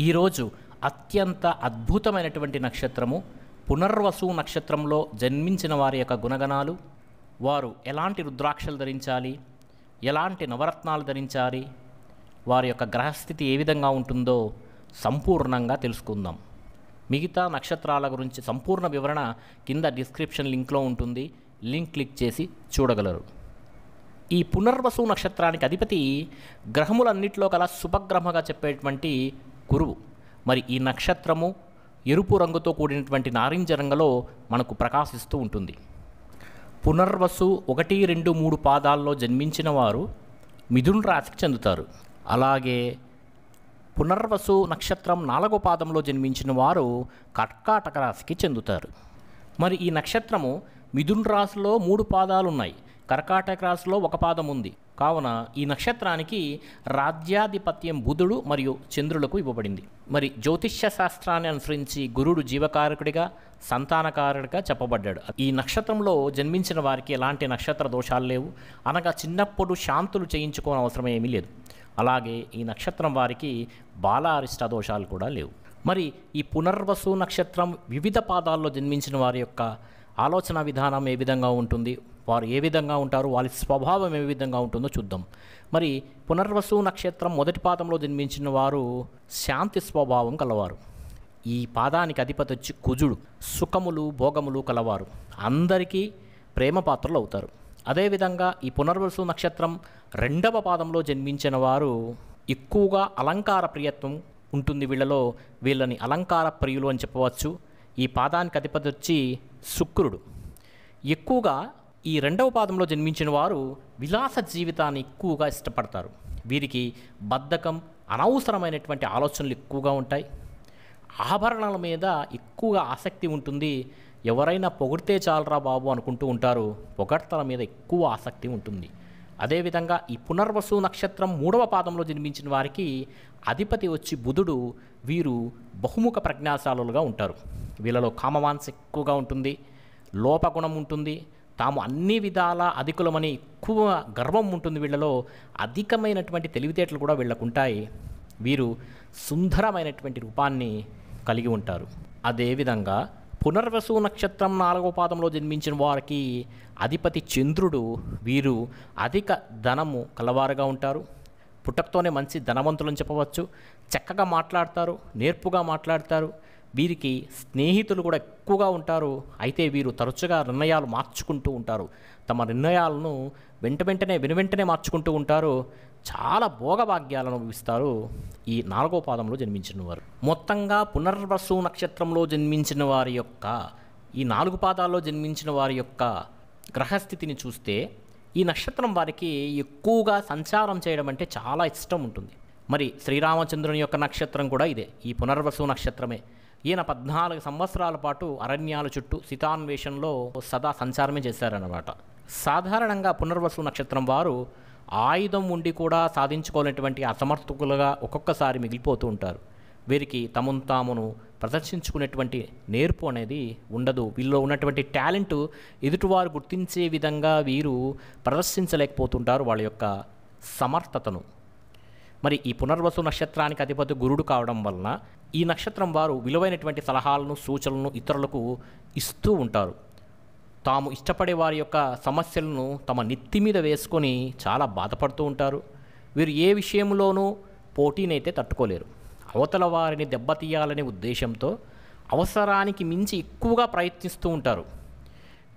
ఈరోజు అత్యంత అద్భుతమైనటువంటి నక్షత్రము పునర్వసు నక్షత్రంలో జన్మించిన వారి యొక్క గుణగణాలు, వారు ఎలాంటి రుద్రాక్షలు ధరించాలి, ఎలాంటి నవరత్నాలు ధరించాలి, వారి యొక్క గ్రహస్థితి ఏ విధంగా ఉంటుందో సంపూర్ణంగా తెలుసుకుందాం. మిగతా నక్షత్రాల గురించి సంపూర్ణ వివరణ కింద డిస్క్రిప్షన్ లింక్లో ఉంటుంది. లింక్ క్లిక్ చేసి చూడగలరు. ఈ పునర్వసు నక్షత్రానికి అధిపతి గ్రహములన్నిటిలో కల శుభగ్రహముగా చెప్పేటువంటి గురువు. మరి ఈ నక్షత్రము ఎరుపు రంగుతో కూడినటువంటి నారింజ రంగులో మనకు ప్రకాశిస్తూ ఉంటుంది. పునర్వసు 1, 2, 3 పాదాల్లో జన్మించిన వారు మిథున రాశికి చెందుతారు. అలాగే పునర్వసు నక్షత్రం 4వ పాదంలో జన్మించిన వారు కర్కాటక రాశికి చెందుతారు. మరి ఈ నక్షత్రము మిథున రాశిలో 3 పాదాలు ఉన్నాయి, కర్కాటక రాశిలో 1 పాదం ఉంది. కావున ఈ నక్షత్రానికి రాజ్యాధిపత్యం బుధుడు మరియు చంద్రులకు ఇవ్వబడింది. మరి జ్యోతిష్య శాస్త్రాన్ని అనుసరించి గురుడు జీవకారకుడిగా, సంతానకారకుడిగా చెప్పబడ్డాడు. ఈ నక్షత్రంలో జన్మించిన వారికి ఎలాంటి నక్షత్ర దోషాలు లేవు, అనగా చిన్నప్పుడు శాంతులు చేయించుకోని అవసరం ఏమీ లేదు. అలాగే ఈ నక్షత్రం వారికి బాలారిష్ట దోషాలు కూడా లేవు. మరి ఈ పునర్వసు నక్షత్రం వివిధ పాదాల్లో జన్మించిన వారి యొక్క ఆలోచన విధానం ఏ విధంగా ఉంటుంది, వారు ఏ విధంగా ఉంటారు, వారి స్వభావం ఏ విధంగా ఉంటుందో చూద్దాం. మరి పునర్వసు నక్షత్రం 1వ పాదంలో జన్మించిన వారు శాంతి స్వభావం కలవారు. ఈ పాదానికి అధిపతి వచ్చి కుజుడు. సుఖములు భోగములు కలవారు, అందరికీ ప్రేమ పాత్రలు అవుతారు. అదేవిధంగా ఈ పునర్వసు నక్షత్రం 2వ పాదంలో జన్మించిన వారు ఎక్కువగా అలంకార ప్రియత్వం ఉంటుంది. వీళ్ళని అలంకార ప్రియులు అని చెప్పవచ్చు. ఈ పాదానికి అధిపతి వచ్చి శుక్రుడు. ఎక్కువగా ఈ 2వ పాదంలో జన్మించిన వారు విలాస జీవితాన్ని ఎక్కువగా ఇష్టపడతారు. వీరికి బద్ధకం, అనవసరమైనటువంటి ఆలోచనలు ఎక్కువగా ఉంటాయి. ఆభరణాల మీద ఎక్కువగా ఆసక్తి ఉంటుంది. ఎవరైనా పొగిడితే చాలరా బాబు అనుకుంటూ ఉంటారు. పొగడ్తల మీద ఎక్కువ ఆసక్తి ఉంటుంది. అదేవిధంగా ఈ పునర్వసు నక్షత్రం 3వ పాదంలో జన్మించిన వారికి అధిపతి వచ్చి బుధుడు. వీరు బహుముఖ ప్రజ్ఞాశాలుగా ఉంటారు. వీళ్ళలో కామవాంఛ ఎక్కువగా ఉంటుంది, లోపగుణం ఉంటుంది, తాము అన్ని విధాల అధికులమని ఎక్కువ గర్వం ఉంటుంది. వీళ్ళలో అధికమైనటువంటి తెలివితేటలు కూడా వీళ్ళకుంటాయి. వీరు సుందరమైనటువంటి రూపాన్ని కలిగి ఉంటారు. అదేవిధంగా పునర్వసు నక్షత్రం 4వ పాదంలో జన్మించిన వారికి అధిపతి చంద్రుడు. వీరు అధిక ధనము కలవారుగా ఉంటారు. పుట్టకతోనే మంచి ధనవంతులని చెప్పవచ్చు. చక్కగా మాట్లాడతారు, నేర్పుగా మాట్లాడతారు. వీరికి స్నేహితులు కూడా ఎక్కువగా ఉంటారు. అయితే వీరు తరచుగా నిర్ణయాలు మార్చుకుంటూ ఉంటారు. తమ నిర్ణయాలను వెంటనే మార్చుకుంటూ ఉంటారు. చాలా భోగభాగ్యాలను అనుభవిస్తారు ఈ 4వ పాదంలో జన్మించిన వారు. మొత్తంగా పునర్వసు నక్షత్రంలో జన్మించిన వారి యొక్క ఈ 4 పాదాల్లో జన్మించిన వారి యొక్క గ్రహస్థితిని చూస్తే ఈ నక్షత్రం వారికి ఎక్కువగా సంచారం చేయడం అంటే చాలా ఇష్టం ఉంటుంది. మరి శ్రీరామచంద్రుని యొక్క నక్షత్రం కూడా ఇదే, ఈ పునర్వసు నక్షత్రమే. ఈయన 14 సంవత్సరాల పాటు అరణ్యాల చుట్టూ సీతాన్వేషణలో సదా సంచారమే చేశారన్నమాట. సాధారణంగా పునర్వసు నక్షత్రం వారు ఆయుధం ఉండి కూడా సాధించుకోలేనటువంటి అసమర్థకులుగా ఒక్కొక్కసారి మిగిలిపోతూ ఉంటారు. వీరికి తామును ప్రదర్శించుకునేటువంటి నేర్పు అనేది ఉండదు. వీళ్ళలో ఉన్నటువంటి టాలెంట్ ఎదుటివారు గుర్తించే విధంగా వీరు ప్రదర్శించలేకపోతుంటారు వాళ్ళ యొక్క సమర్థతను. మరి ఈ పునర్వసు నక్షత్రానికి అధిపతి గురుడు కావడం వలన ఈ నక్షత్రం వారు విలువైనటువంటి సలహాలను, సూచనలను ఇతరులకు ఇస్తూ ఉంటారు. తాము ఇష్టపడే వారి యొక్క సమస్యలను తమ నెత్తి మీద వేసుకొని చాలా బాధపడుతూ ఉంటారు. వీరు ఏ విషయంలోనూ పోటీనైతే తట్టుకోలేరు. అవతల వారిని దెబ్బతీయాలనే ఉద్దేశంతో అవసరానికి మించి ఎక్కువగా ప్రయత్నిస్తూ ఉంటారు.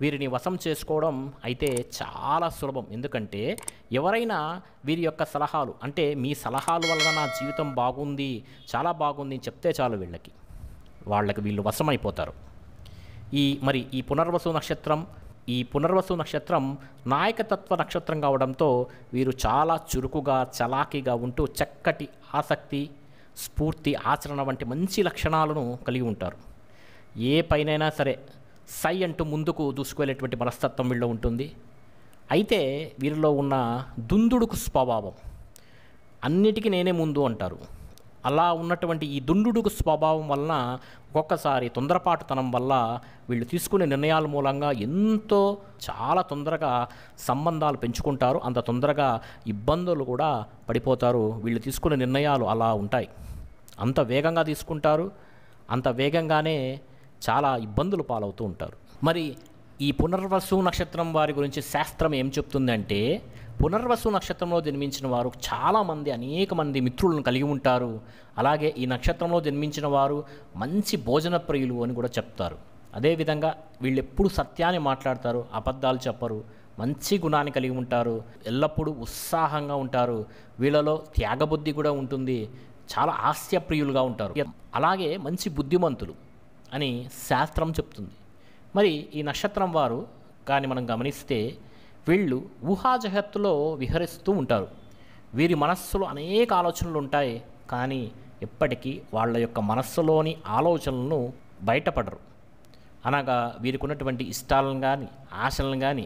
వీరిని వశం చేసుకోవడం అయితే చాలా సులభం. ఎందుకంటే ఎవరైనా వీరి యొక్క సలహాలు, అంటే మీ సలహాల వలన నా జీవితం బాగుంది, చాలా బాగుంది అని చెప్తే చాలు, వాళ్ళకి వీళ్ళు వశమైపోతారు. ఈ పునర్వసు నక్షత్రం నాయకతత్వ నక్షత్రం కావడంతో వీరు చాలా చురుకుగా, చలాకీగా ఉంటూ చక్కటి ఆసక్తి, స్ఫూర్తి, ఆచరణ వంటి మంచి లక్షణాలను కలిగి ఉంటారు. ఏ పైనైనా సరే సై అంటూ ముందుకు దూసుకువెళ్ళేటువంటి మనస్తత్వం వీళ్ళలో ఉంటుంది. అయితే వీరిలో ఉన్న దుందుడుకు స్వభావం, అన్నిటికీ నేనే ముందు అంటారు. అలా ఉన్నటువంటి ఈ దుందుడుకు స్వభావం వలన ఒక్కొక్కసారి తొందరపాటుతనం వల్ల వీళ్ళు తీసుకునే నిర్ణయాల మూలంగా చాలా తొందరగా సంబంధాలు పెంచుకుంటారు. అంత తొందరగా ఇబ్బందులు కూడా పడిపోతారు. వీళ్ళు తీసుకునే నిర్ణయాలు అలా ఉంటాయి. అంత వేగంగా తీసుకుంటారు, అంత వేగంగానే చాలా ఇబ్బందులు పాలవుతూ ఉంటారు. మరి ఈ పునర్వసు నక్షత్రం వారి గురించి శాస్త్రం ఏం చెప్తుందంటే, పునర్వసు నక్షత్రంలో జన్మించిన వారు చాలామంది అనేక మంది మిత్రులను కలిగి ఉంటారు. అలాగే ఈ నక్షత్రంలో జన్మించిన వారు మంచి భోజన ప్రియులు అని కూడా చెప్తారు. అదేవిధంగా వీళ్ళు ఎప్పుడు సత్యాన్ని మాట్లాడతారు, అబద్ధాలు చెప్పరు, మంచి గుణాన్ని కలిగి ఉంటారు, ఎల్లప్పుడూ ఉత్సాహంగా ఉంటారు, వీళ్ళలో త్యాగబుద్ధి కూడా ఉంటుంది, చాలా హాస్యప్రియులుగా ఉంటారు, అలాగే మంచి బుద్ధిమంతులు అని శాస్త్రం చెప్తుంది. మరి ఈ నక్షత్రం వారు కానీ మనం గమనిస్తే వీళ్ళు ఊహాజగత్తులో విహరిస్తూ ఉంటారు. వీరి మనస్సులో అనేక ఆలోచనలు ఉంటాయి, కానీ ఎప్పటికీ వాళ్ళ యొక్క మనస్సులోని ఆలోచనలను బయటపడరు. అనగా వీరికి ఉన్నటువంటి ఇష్టాలను కానీ ఆశలను కానీ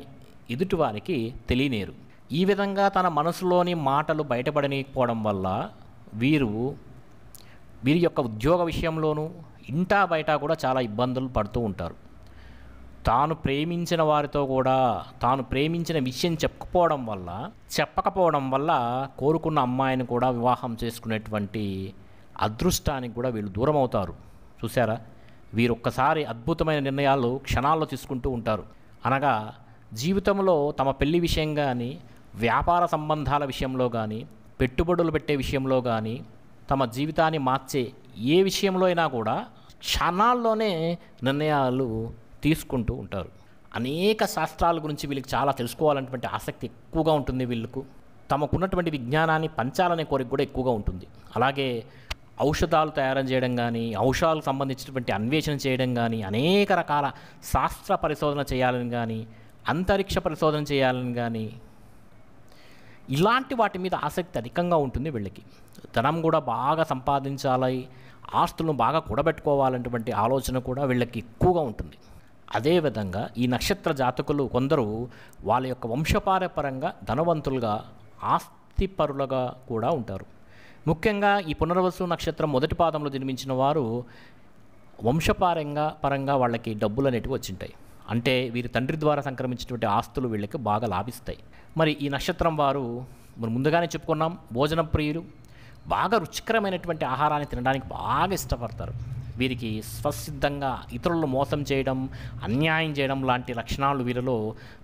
ఎదుటివారికి తెలియనేరు. ఈ విధంగా తన మనసులోని మాటలు బయటపడనీయకపోవడం వల్ల వీరి యొక్క ఉద్యోగ విషయంలోనూ ఇంటా బయట కూడా చాలా ఇబ్బందులు పడుతూ ఉంటారు. తాను ప్రేమించిన వారితో కూడా తాను ప్రేమించిన విషయం చెప్పకపోవడం వల్ల కోరుకున్న అమ్మాయిని కూడా వివాహం చేసుకునేటువంటి అదృష్టానికి కూడా వీళ్ళు దూరం అవుతారు. చూసారా, వీరు ఒక్కసారి అద్భుతమైన నిర్ణయాలు క్షణాల్లో తీసుకుంటూ ఉంటారు. అనగా జీవితంలో తమ పెళ్లి విషయం కానీ, వ్యాపార సంబంధాల విషయంలో కానీ, పెట్టుబడులు పెట్టే విషయంలో కానీ, తమ జీవితాన్ని మార్చే ఏ విషయంలో అయినా కూడా క్షణాల్లోనే నిర్ణయాలు తీసుకుంటూ ఉంటారు. అనేక శాస్త్రాల గురించి వీళ్ళకి చాలా తెలుసుకోవాలన్నటువంటి ఆసక్తి ఎక్కువగా ఉంటుంది. వీళ్ళకు తమకున్నటువంటి విజ్ఞానాన్ని పంచాలనే కోరిక కూడా ఎక్కువగా ఉంటుంది. అలాగే ఔషధాలు తయారు చేయడం కానీ, ఔషధాలకు సంబంధించినటువంటి అన్వేషణ చేయడం కానీ, అనేక రకాల శాస్త్ర పరిశోధన చేయాలని కానీ, అంతరిక్ష పరిశోధన చేయాలని కానీ, ఇలాంటి వాటి మీద ఆసక్తి అధికంగా ఉంటుంది వీళ్ళకి. ధనం కూడా బాగా సంపాదించాలి, ఆస్తులను బాగా కూడబెట్టుకోవాలన్నటువంటి ఆలోచన కూడా వీళ్ళకి ఎక్కువగా ఉంటుంది. అదేవిధంగా ఈ నక్షత్ర జాతకులు కొందరు వాళ్ళ యొక్క వంశపారపరంగా ధనవంతులుగా, ఆస్తిపరులుగా కూడా ఉంటారు. ముఖ్యంగా ఈ పునర్వసు నక్షత్రం మొదటి పాదంలో జన్మించిన వారు పరంగా వాళ్ళకి డబ్బులు అనేటివి వచ్చింటాయి. అంటే వీరి తండ్రి ద్వారా సంక్రమించినటువంటి ఆస్తులు వీళ్ళకి బాగా లాభిస్తాయి. మరి ఈ నక్షత్రం వారు మనం ముందుగానే చెప్పుకున్నాం, భోజన ప్రియులు, బాగా రుచికరమైనటువంటి ఆహారాన్ని తినడానికి బాగా ఇష్టపడతారు. వీరికి స్వసిద్ధంగా ఇతరులను మోసం చేయడం, అన్యాయం చేయడం లాంటి లక్షణాలు వీరిలో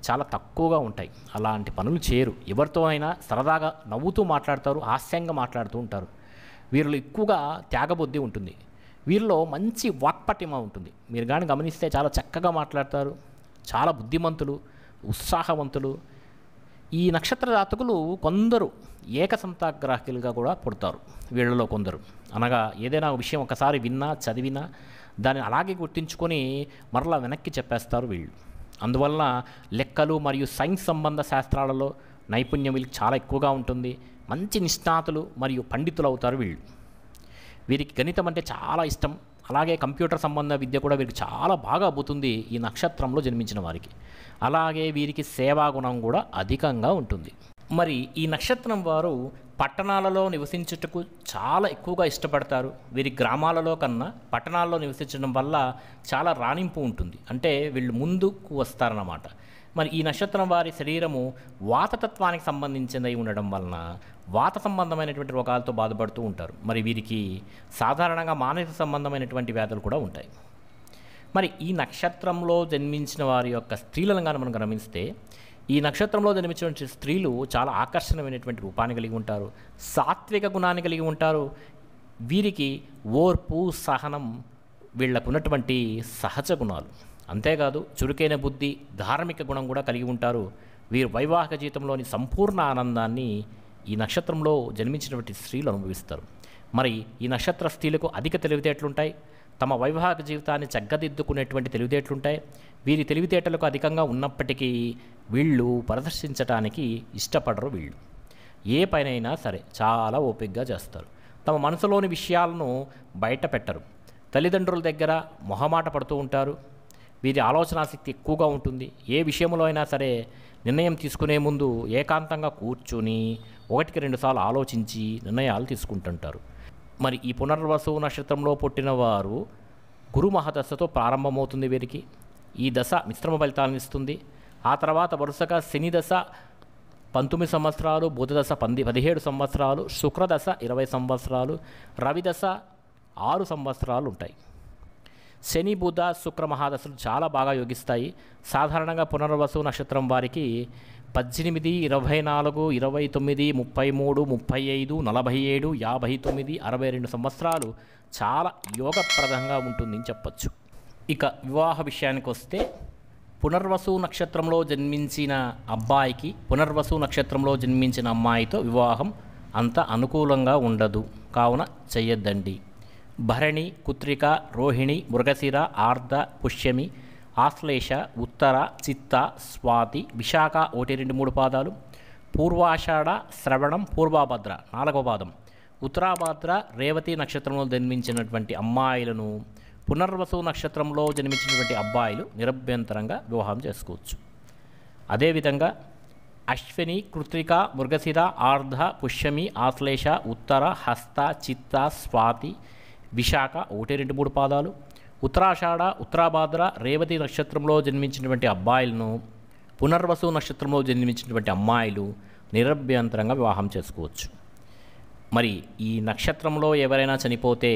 చాలా తక్కువగా ఉంటాయి. అలాంటి పనులు చేయరు. ఎవరితో అయినా సరదాగా నవ్వుతూ మాట్లాడతారు, హాస్యంగా మాట్లాడుతూ ఉంటారు. వీరిలో ఎక్కువగా త్యాగబుద్ధి ఉంటుంది. వీరిలో మంచి వాక్పటిమ ఉంటుంది. మీరు కానీ గమనిస్తే చాలా చక్కగా మాట్లాడతారు, చాలా బుద్ధిమంతులు, ఉత్సాహవంతులు. ఈ నక్షత్ర జాతకులు కొందరు ఏకసంతాగ్రాహకులుగా కూడా పుడతారు. వీళ్ళలో కొందరు అనగా ఏదైనా విషయం ఒకసారి విన్నా, చదివినా దాన్ని అలాగే గుర్తించుకొని మరలా వెనక్కి చెప్పేస్తారు వీళ్ళు. అందువలన లెక్కలు మరియు సైన్స్ సంబంధ శాస్త్రాలలో నైపుణ్యం వీళ్ళకి చాలా ఎక్కువగా ఉంటుంది. మంచి నిష్ణాతులు మరియు పండితులు అవుతారు వీళ్ళు. వీరికి గణితం అంటే చాలా ఇష్టం. అలాగే కంప్యూటర్ సంబంధ విద్య కూడా వీరికి చాలా బాగా అబ్బుతుంది ఈ నక్షత్రంలో జన్మించిన వారికి. అలాగే వీరికి సేవాగుణం కూడా అధికంగా ఉంటుంది. మరి ఈ నక్షత్రం వారు పట్టణాలలో నివసించుటకు చాలా ఎక్కువగా ఇష్టపడతారు. వీరి గ్రామాలలో కన్నా పట్టణాల్లో నివసించడం వల్ల చాలా రాణింపు ఉంటుంది. అంటే వీళ్ళు ముందుకు వస్తారన్నమాట. మరి ఈ నక్షత్రం వారి శరీరము వాతతత్వానికి సంబంధించినది ఉండడం వలన వాత సంబంధమైనటువంటి రోగాలతో బాధపడుతూ ఉంటారు. మరి వీరికి సాధారణంగా మానసిక సంబంధమైనటువంటి వ్యాధులు కూడా ఉంటాయి. మరి ఈ నక్షత్రంలో జన్మించిన వారి యొక్క స్త్రీలను కానీ మనం గమనిస్తే, ఈ నక్షత్రంలో జన్మించినటువంటి స్త్రీలు చాలా ఆకర్షణమైనటువంటి రూపాన్ని కలిగి ఉంటారు, సాత్విక గుణాన్ని కలిగి ఉంటారు. వీరికి ఓర్పు, సహనం వీళ్ళకున్నటువంటి సహజ గుణాలు. అంతేకాదు చురుకైన బుద్ధి, ధార్మిక గుణం కూడా కలిగి ఉంటారు. వీరు వైవాహిక జీవితంలోని సంపూర్ణ ఆనందాన్ని ఈ నక్షత్రంలో జన్మించినటువంటి స్త్రీలు అనుభవిస్తారు. మరి ఈ నక్షత్ర స్త్రీలకు అధిక తెలివితేటలుంటాయి. తమ వైవాహిక జీవితాన్ని చక్కదిద్దుకునేటువంటి తెలివితేటలుంటాయి. వీరి తెలివితేటలకు అధికంగా ఉన్నప్పటికీ వీళ్ళు ప్రదర్శించడానికి ఇష్టపడరు. వీళ్ళు ఏ పనైనా సరే చాలా ఓపికగా చేస్తారు. తమ మనసులోని విషయాలను బయట పెట్టరు. తల్లిదండ్రుల దగ్గర మొహమాట పడుతూ ఉంటారు. వీరి ఆలోచనాశక్తి ఎక్కువగా ఉంటుంది. ఏ విషయంలో అయినా సరే నిర్ణయం తీసుకునే ముందు ఏకాంతంగా కూర్చుని 1-2 సార్లు ఆలోచించి నిర్ణయాలు తీసుకుంటుంటారు. మరి ఈ పునర్వసు నక్షత్రంలో పుట్టిన వారు గురు మహాదశతో ప్రారంభమవుతుంది వీరికి. ఈ దశ మిశ్రమ ఫలితాలను ఇస్తుంది. ఆ తర్వాత వరుసగా శని దశ 19 సంవత్సరాలు, బుధ దశ 17 సంవత్సరాలు, శుక్రదశ 20 సంవత్సరాలు, రవి దశ 6 సంవత్సరాలు ఉంటాయి. శని బుధ శుక్ర మహాదశలు చాలా బాగా యోగిస్తాయి. సాధారణంగా పునర్వసు నక్షత్రం వారికి 18, 24, 29, 33, 35, 47, 59, 62 సంవత్సరాలు చాలా యోగప్రదంగా ఉంటుందని చెప్పచ్చు. ఇక వివాహ విషయానికి వస్తే పునర్వసు నక్షత్రంలో జన్మించిన అబ్బాయికి పునర్వసు నక్షత్రంలో జన్మించిన అమ్మాయితో వివాహం అంత అనుకూలంగా ఉండదు, కావున చెయ్యొద్దండి. భరణి, కృత్తిక, రోహిణి, మృగశిర, ఆర్ధ, పుష్యమి, ఆశ్లేష, ఉత్తర, చిత్త, స్వాతి, విశాఖ 1, 2, 3 పాదాలు, పూర్వాషాఢ, శ్రవణం, పూర్వభద్ర 4వ పాదం, ఉత్తరాభద్ర, రేవతి నక్షత్రంలో జన్మించినటువంటి అమ్మాయిలను పునర్వసు నక్షత్రంలో జన్మించినటువంటి అబ్బాయిలు నిరభ్యంతరంగా వివాహం చేసుకోవచ్చు. అదేవిధంగా అశ్విని, కృత్తిక, మృగశిర, ఆర్ధ, పుష్యమి, ఆశ్లేష, ఉత్తర, హస్త, చిత్త, స్వాతి, విశాఖ 1, 2, 3 పాదాలు, ఉత్తరాషాఢ, ఉత్తరాభాద్ర, రేవతి నక్షత్రంలో జన్మించినటువంటి అబ్బాయిలను పునర్వసు నక్షత్రంలో జన్మించినటువంటి అమ్మాయిలు నిరభ్యంతరంగా వివాహం చేసుకోవచ్చు. మరి ఈ నక్షత్రంలో ఎవరైనా చనిపోతే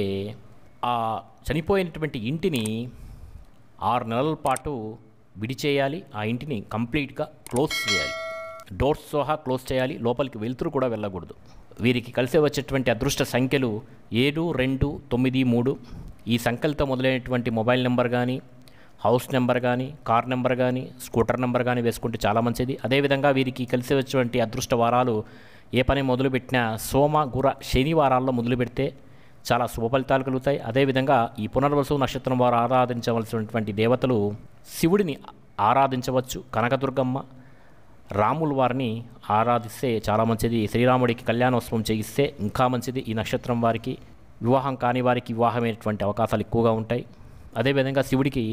ఆ చనిపోయినటువంటి ఇంటిని 6 నెలల పాటు విడిచేయాలి. ఆ ఇంటిని కంప్లీట్గా క్లోజ్ చేయాలి, డోర్స్ సహా క్లోజ్ చేయాలి, లోపలికి వెలుతురు కూడా వెళ్ళకూడదు. వీరికి కలిసి వచ్చేటువంటి అదృష్ట సంఖ్యలు 7, 2, 9, 3. ఈ సంఖ్యలతో మొదలైనటువంటి మొబైల్ నెంబర్ కానీ, హౌస్ నెంబర్ కానీ, కార్ నెంబర్ కానీ, స్కూటర్ నెంబర్ కానీ వేసుకుంటే చాలా మంచిది. అదేవిధంగా వీరికి కలిసి వచ్చేటువంటి అదృష్ట వారాలు ఏ పని మొదలుపెట్టినా సోమ, గుర, శనివారాల్లో మొదలు పెడితే చాలా శుభ ఫలితాలు కలుగుతాయి. అదేవిధంగా ఈ పునర్వసు నక్షత్రం వారు ఆరాధించవలసినటువంటి దేవతలు శివుడిని ఆరాధించవచ్చు. కనకదుర్గమ్మ, రాముల వారిని ఆరాధిస్తే చాలా మంచిది. శ్రీరాముడికి కళ్యాణోత్సవం చేయిస్తే ఇంకా మంచిది. ఈ నక్షత్రం వారికి వివాహం కాని వారికి వివాహమైనటువంటి అవకాశాలు ఎక్కువగా ఉంటాయి. అదేవిధంగా శివుడికి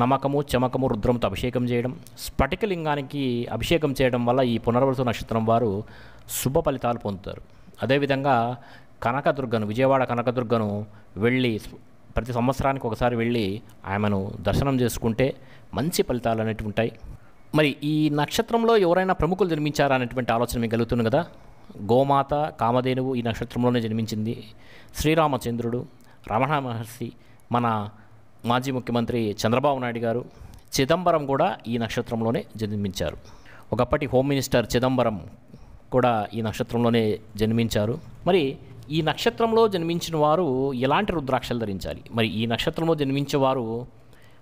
నమ్మకము, చమకము, రుద్రంతో అభిషేకం చేయడం, స్ఫటికలింగానికి అభిషేకం చేయడం వల్ల ఈ పునర్వసు నక్షత్రం వారు శుభ ఫలితాలు పొందుతారు. అదేవిధంగా కనకదుర్గను, విజయవాడ కనకదుర్గను వెళ్ళి ప్రతి సంవత్సరానికి ఒకసారి వెళ్ళి ఆమెను దర్శనం చేసుకుంటే మంచి ఫలితాలు అనేవి ఉంటాయి. మరి ఈ నక్షత్రంలో ఎవరైనా ప్రముఖులు జన్మించారా అనేటువంటి ఆలోచన మీకు కలుగుతుంది కదా. గోమాత, కామధేనువు ఈ నక్షత్రంలోనే జన్మించింది. శ్రీరామచంద్రుడు, రమణ మహర్షి, మన మాజీ ముఖ్యమంత్రి చంద్రబాబు నాయుడు గారు, చిదంబరం కూడా ఈ నక్షత్రంలోనే జన్మించారు. ఒకప్పటి హోమ్ మినిస్టర్ చిదంబరం కూడా ఈ నక్షత్రంలోనే జన్మించారు. మరి ఈ నక్షత్రంలో జన్మించిన వారు ఎలాంటి రుద్రాక్షలు ధరించాలి? మరి ఈ నక్షత్రంలో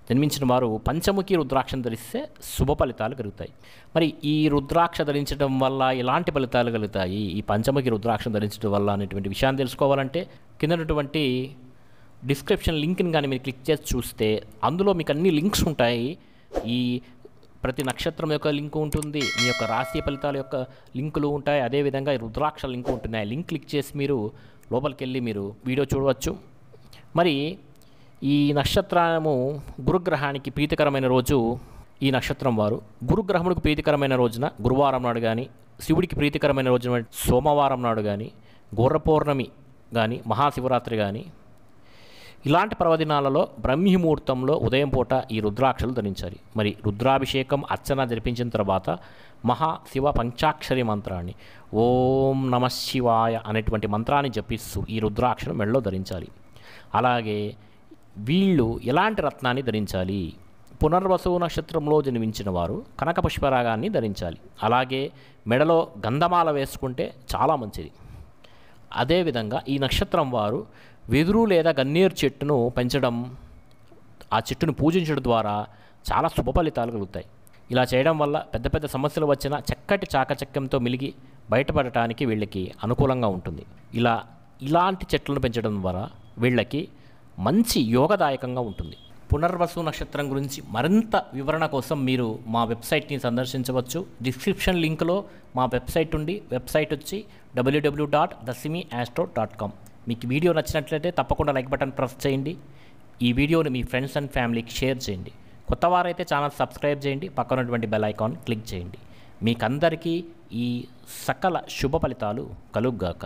జన్మించిన వారు పంచముఖి రుద్రాక్షను ధరిస్తే శుభ ఫలితాలు కలుగుతాయి. మరి ఈ రుద్రాక్ష ధరించడం వల్ల ఎలాంటి ఫలితాలు కలుగుతాయి, ఈ పంచముఖి రుద్రాక్షను ధరించడం వల్ల అనేటువంటి విషయాన్ని తెలుసుకోవాలంటే కిందటువంటి డిస్క్రిప్షన్ లింక్ని కానీ మీరు క్లిక్ చేసి చూస్తే అందులో మీకు అన్ని లింక్స్ ఉంటాయి. ఈ ప్రతి నక్షత్రం యొక్క లింకు ఉంటుంది, మీ యొక్క రాశి ఫలితాల యొక్క లింకులు ఉంటాయి, అదేవిధంగా రుద్రాక్ష లింకు ఉంటుంది. ఆ లింక్ క్లిక్ చేసి మీరు లోపలికి వెళ్ళి మీరు వీడియో చూడవచ్చు. మరి ఈ నక్షత్రము గురుగ్రహానికి ప్రీతికరమైన రోజు ఈ నక్షత్రం వారు గురుగ్రహముడికి ప్రీతికరమైన రోజున గురువారం నాడు కానీ, శివుడికి ప్రీతికరమైన రోజున సోమవారం నాడు కానీ, గుర్రపౌర్ణమి కానీ, మహాశివరాత్రి కానీ ఇలాంటి పర్వదినాలలో బ్రహ్మముహూర్తంలో ఉదయం పూట ఈ రుద్రాక్షలు ధరించాలి. మరి రుద్రాభిషేకం అర్చన జరిపించిన తర్వాత మహాశివ పంచాక్షరి మంత్రాన్ని ఓం నమ శివాయ అనేటువంటి మంత్రాన్ని జపిస్తూ ఈ రుద్రాక్షను మెడలో ధరించాలి. అలాగే వీళ్ళు ఎలాంటి రత్నాన్ని ధరించాలి? పునర్వసు నక్షత్రంలో జన్మించిన వారు కనక పుష్పరాగాన్ని ధరించాలి. అలాగే మెడలో గంధమాల వేసుకుంటే చాలా మంచిది. అదేవిధంగా ఈ నక్షత్రం వారు వెదురు లేదా గన్నేరు చెట్టును పెంచడం, ఆ చెట్టును పూజించడం ద్వారా చాలా శుభ ఫలితాలు కలుగుతాయి. ఇలా చేయడం వల్ల పెద్ద పెద్ద సమస్యలు వచ్చినా చక్కటి చాకచక్యంతో మిలిగి బయటపడటానికి వీళ్ళకి అనుకూలంగా ఉంటుంది. ఇలాంటి చెట్లను పెంచడం ద్వారా వీళ్ళకి మంచి యోగదాయకంగా ఉంటుంది. పునర్వసు నక్షత్రం గురించి మరింత వివరణ కోసం మీరు మా వెబ్సైట్ని సందర్శించవచ్చు. డిస్క్రిప్షన్ లింక్లో మా వెబ్సైట్ ఉంది. వెబ్సైట్ వచ్చి www.thesimiastro.com. మీకు వీడియో నచ్చినట్లయితే తప్పకుండా లైక్ బటన్ ప్రెస్ చేయండి. ఈ వీడియోని మీ ఫ్రెండ్స్ అండ్ ఫ్యామిలీకి షేర్ చేయండి. కొత్త వారైతే ఛానల్ సబ్స్క్రైబ్ చేయండి, పక్కన ఉన్నటువంటి బెల్ ఐకాన్ క్లిక్ చేయండి. మీకందరికీ ఈ సకల శుభ ఫలితాలు కలుగుగాక.